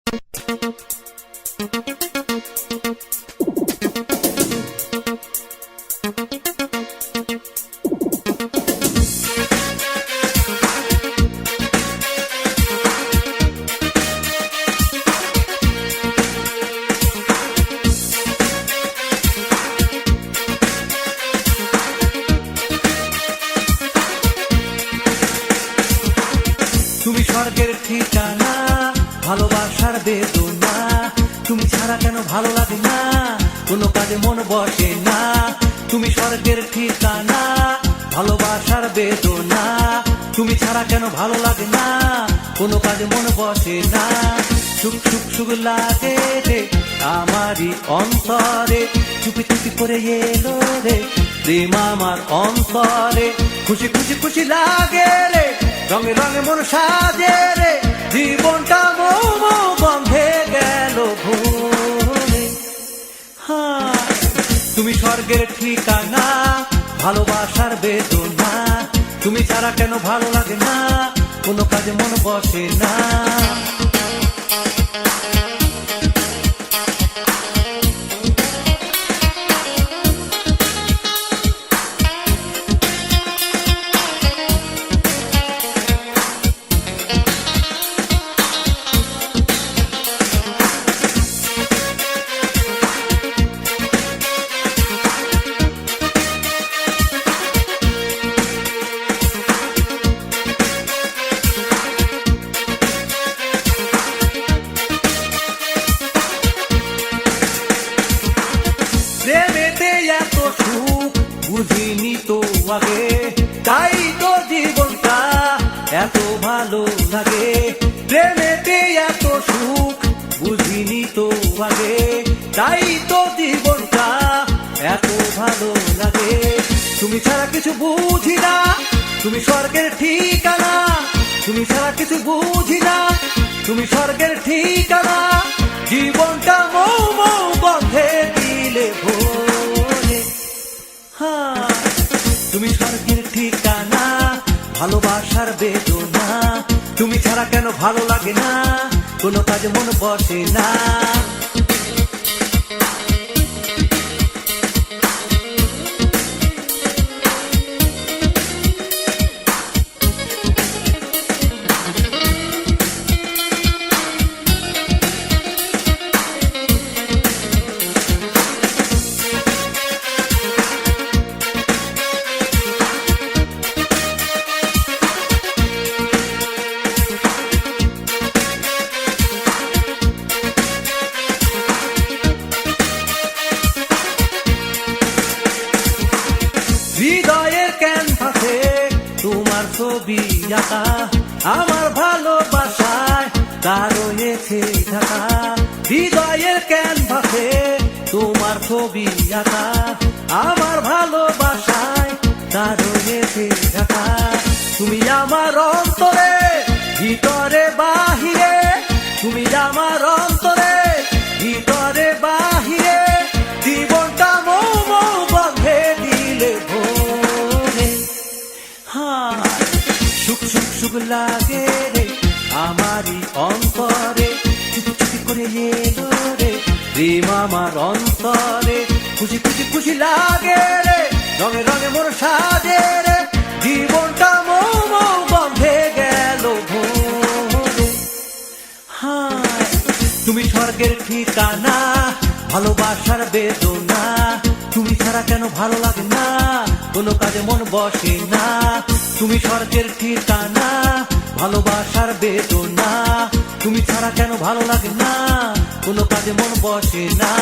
তুমি স্বর্গের ঠিকানা, ভালোবাসার বেদনা, তুমি ছাড়া কেন ভালো লাগে না, কোনো কাজে মন বসে না। তুমি স্বর্গের ঠিকানা, ভালোবাসার বেদনা, তুমি ছাড়া কেন ভালো লাগে না, কোনো কাজে মন বসে না। সুখ সুখ সুখ লাগে রে আমারই অন্তরে, চুপি চুপি করে এলো রে প্রেম আমার অন্তরে। খুশি খুশি খুশি লাগে রে, রঙে রঙে মন সাজে রে, জীবনটা মোম বন্ধে গেল ভোরে। তুমি স্বর্গের ঠিকানা, ভালোবাসার বেদনা, তুমি ছাড়া কেন ভালো লাগে না, কোনো কাজে মন বসে না। প্রেমেতে এত সুখ বুঝিনি তো আগে, তাই তো জীবনটা এত ভালো লাগে। প্রেমেতে এত সুখ বুঝিনি তো আগে, তাই তো জীবনটা এত ভালো লাগে। তুমি ছাড়া কিছু বুঝি না, তুমি স্বর্গের ঠিকানা, তুমি ছাড়া কিছু বুঝি না, তুমি স্বর্গের ঠিকানা, জীবনটা মৌ মৌ বন্ধে দিলে ভোরে। তুমি স্বর্গের ঠিকানা, ভালোবাসার বেদনা, তুমি ছাড়া কেন ভালো লাগে না, কোনো কাজে মন বসে না। হৃদয়ের ক্যানভাসে তোমার ছবি আঁকা, আমার ভালোবাসায় তা রয়েছে ঢাকা। হৃদয়ের ক্যানভাসে তোমার ছবি আঁকা, আমার ভালোবাসায় তা রয়েছে ঢাকা। তুমি আমার অন্তরে ভিতরে বাহিরে, তুমি আমার অন্তরে ভিতরে বাহিরে, জীবনটা মৌ মৌ বন্ধে দিলে ভোরে। সুখ সুখ সুখ লাগে রে আমারই অন্তরে, চুপি চুপি করে এলো রে প্রেম আমার অন্তরে। খুশি খুশি খুশি লাগে রে, রঙে রঙে মোর সাজে রে, জীবনটা মৌ মৌ বন্ধে গেল ভোরে। তুমি স্বর্গের ঠিকানা, ভালোবাসার বেদনা, তুমি ছাড়া কেন ভালো লাগে না, কোনো কাজে মন বসে না। তুমি স্বর্গের ঠিকানা, ভালোবাসার বেদনা, তুমি ছাড়া কেন ভালো লাগে না, কোনো কাজে মন বসে না।